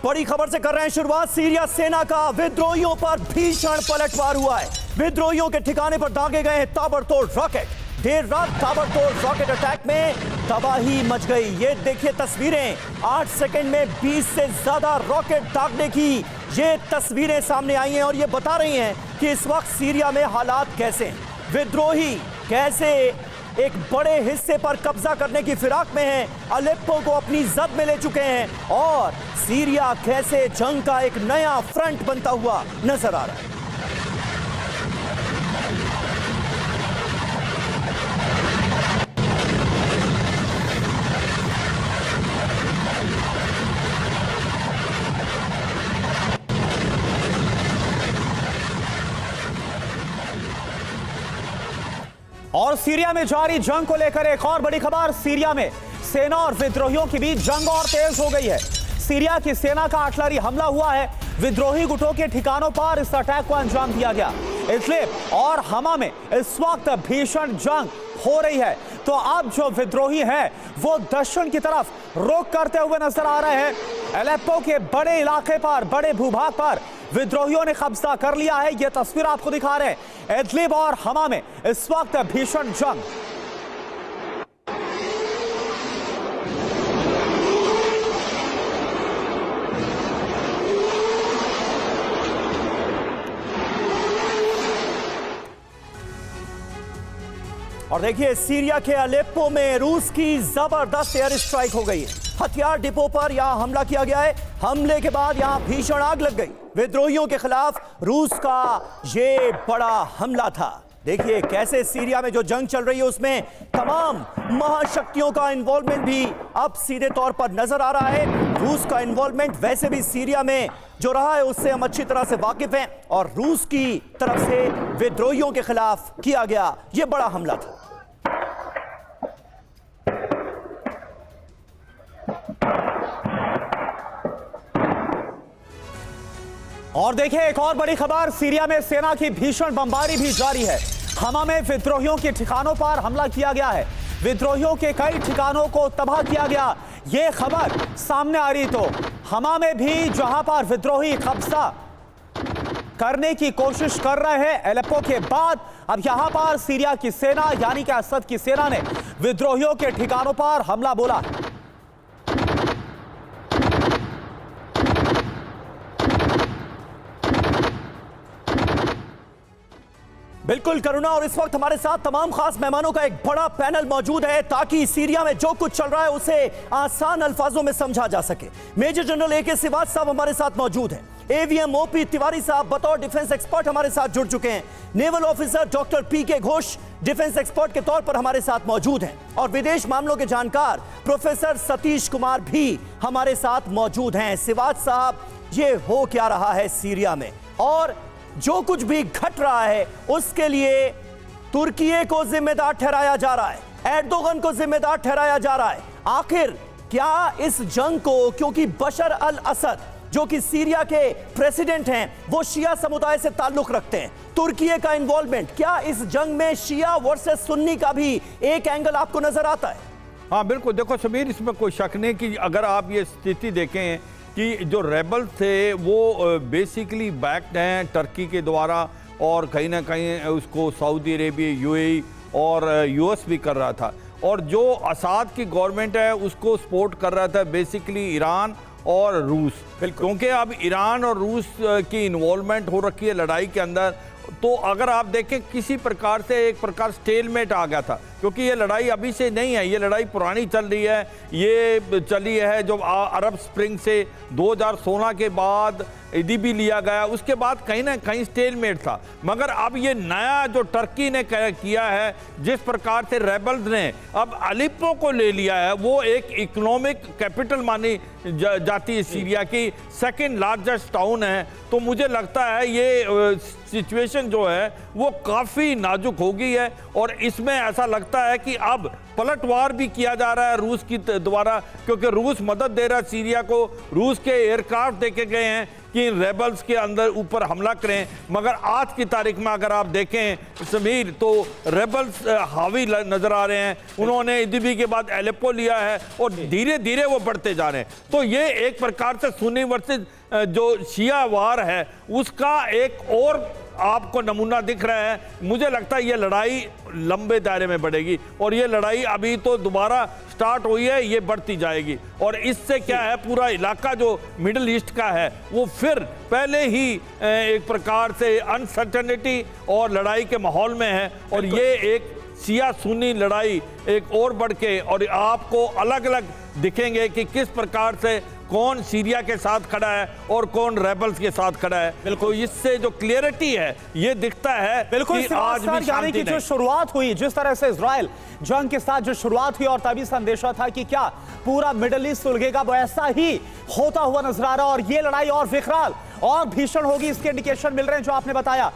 बड़ी खबर से कर रहे हैं शुरुआत। सीरिया सेना का विद्रोहियों पर भीषण पलटवार हुआ है। विद्रोहियों के ठिकाने पर दागे गए हैं ताबड़तोड़ रॉकेट। देर रात ताबड़तोड़ रॉकेट अटैक में तबाही मच गई। ये देखिए तस्वीरें, 8 सेकंड में 20 से ज्यादा रॉकेट दागने की ये तस्वीरें सामने आई हैं और ये बता रही हैं कि इस वक्त सीरिया में हालात कैसे हैं। विद्रोही कैसे एक बड़े हिस्से पर कब्जा करने की फिराक में हैं, अलेप्पो को अपनी जद में ले चुके हैं और सीरिया कैसे जंग का एक नया फ्रंट बनता हुआ नजर आ रहा है। और सीरिया में जारी जंग को लेकर एक और बड़ी खबर। सीरिया में सेना और विद्रोहियों के बीच जंग और तेज हो गई है। सीरिया की सेना का आर्टिलरी हमला हुआ है। विद्रोही गुटों के ठिकानों पर इस अटैक को अंजाम दिया गया। इदलिब और हमा में इस वक्त भीषण जंग हो रही है। तो अब जो विद्रोही हैं वो दक्षिण की तरफ रुख करते हुए नजर आ रहे हैं। अलेप्पो के बड़े इलाके पर, बड़े भूभाग पर विद्रोहियों ने कब्जा कर लिया है। यह तस्वीर आपको दिखा रहे हैं। इदलिब और हमा में इस वक्त भीषण जंग। और देखिए सीरिया के अलेप्पो में रूस की जबरदस्त एयर स्ट्राइक हो गई है। हथियार डिपो पर यहां हमला किया गया है। हमले के बाद यहां भीषण आग लग गई। विद्रोहियों के खिलाफ रूस का ये बड़ा हमला था। देखिए कैसे सीरिया में जो जंग चल रही है उसमें तमाम महाशक्तियों का इन्वॉल्वमेंट भी अब सीधे तौर पर नजर आ रहा है। रूस का इन्वॉल्वमेंट वैसे भी सीरिया में जो रहा है उससे हम अच्छी तरह से वाकिफ हैं और रूस की तरफ से विद्रोहियों के खिलाफ किया गया यह बड़ा हमला था। और देखिए एक और बड़ी खबर, सीरिया में सेना की भीषण बमबारी भी जारी है। हमा में विद्रोहियों के ठिकानों पर हमला किया गया है। विद्रोहियों के कई ठिकानों को तबाह किया गया। यह खबर सामने आ रही तो हमा में भी जहां पर विद्रोही कब्जा करने की कोशिश कर रहे हैं अलेप्पो के बाद, अब यहां पर सीरिया की सेना यानी कि असद की सेना ने विद्रोहियों के ठिकानों पर हमला बोला। बिल्कुल करुणा, और इस वक्त हमारे साथ तमाम खास मेहमानों का एक बड़ा पैनल मौजूद है ताकि सीरिया में जो कुछ चल रहा है उसे आसान अल्फाजों में समझा जा सके। मेजर जनरल ए के सिवाच साहब हमारे साथ मौजूद हैं। एवीएम ओपी तिवारी साहब बतौर डिफेंस एक्सपर्ट हमारे साथ जुड़ चुके हैं। नेवल ऑफिसर डॉक्टर पीके घोष डिफेंस एक्सपर्ट के तौर पर हमारे साथ मौजूद हैं और विदेश मामलों के जानकार प्रोफेसर सतीश कुमार भी हमारे साथ मौजूद हैं। सिवाच साहब, ये हो क्या रहा है सीरिया में और जो कुछ भी घट रहा है उसके लिए तुर्की को जिम्मेदार ठहराया जा रहा है, एर्दोगन को जिम्मेदार ठहराया जा रहा है। आखिर क्या इस जंग को, क्योंकि बशर अल असद जो कि सीरिया के प्रेसिडेंट हैं वो शिया समुदाय से ताल्लुक रखते हैं, तुर्की का इन्वॉल्वमेंट, क्या इस जंग में शिया वर्सेस सुन्नी का भी एक एंगल आपको नजर आता है? हाँ बिल्कुल, देखो समीर, इसमें कोई शक नहीं कि अगर आप ये स्थिति देखें कि जो रेबल थे वो बेसिकली बैक्ड हैं टर्की के द्वारा और कहीं ना कहीं उसको सऊदी अरेबिया, यूएई और यूएस भी कर रहा था, और जो असाद की गवर्नमेंट है उसको सपोर्ट कर रहा था बेसिकली ईरान और रूस, क्योंकि अब ईरान और रूस की इन्वॉल्वमेंट हो रखी है लड़ाई के अंदर। तो अगर आप देखें किसी प्रकार से एक प्रकार स्टेलमेट आ गया था, क्योंकि ये लड़ाई अभी से नहीं है, ये लड़ाई पुरानी चल रही है। ये चली है जो अरब स्प्रिंग से 2016 के बाद इदलिब लिया गया, उसके बाद कहीं ना कहीं स्टेलमेट था। मगर अब ये नया जो टर्की ने किया है, जिस प्रकार से रेबल्स ने अब अलेप्पो को ले लिया है, वो एक इकोनॉमिक कैपिटल मानी जाती है सीरिया की, सेकंड लार्जेस्ट टाउन है। तो मुझे लगता है ये सिचुएशन जो है वो काफ़ी नाजुक हो गई है और इसमें ऐसा लगता है कि अब पलटवार भी किया जा रहा है रूस की द्वारा, क्योंकि रूस मदद दे रहा है सीरिया को। रूस के एयरक्राफ्ट देखे गए हैं कि इन रेबल्स के अंदर ऊपर हमला करें, मगर आज की तारीख में अगर आप देखें समीर तो रेबल्स हावी नजर आ रहे हैं। उन्होंने इदलिब के बाद एलेप्पो लिया है और धीरे धीरे वो बढ़ते जा रहे हैं। तो ये एक प्रकार से सुन्नी वर्सेस जो शिया वार है उसका एक और आपको नमूना दिख रहा है। मुझे लगता है ये लड़ाई लंबे दायरे में बढ़ेगी और ये लड़ाई अभी तो दोबारा स्टार्ट हुई है, ये बढ़ती जाएगी और इससे क्या है पूरा इलाका जो मिडिल ईस्ट का है वो फिर पहले ही एक प्रकार से अनसर्टेनिटी और लड़ाई के माहौल में है और ये एक शिया सुन्नी लड़ाई एक और बढ़ के और आपको अलग अलग दिखेंगे कि किस प्रकार से कौन सीरिया के साथ खड़ा है और कौन रेबल्स के साथ खड़ा है। बिल्कुल, इससे जो क्लियरिटी है ये दिखता है बिल्कुल कि आज भी यानी कि जो शुरुआत हुई, जिस तरह से इजराइल जंग के साथ जो शुरुआत हुई और तभी संदेशा था कि क्या पूरा मिडिल ईस्ट सुलगेगा, वो ऐसा ही होता हुआ नजर आ रहा है और ये लड़ाई और विकराल और भीषण होगी, इसके इंडिकेशन मिल रहे हैं जो आपने बताया।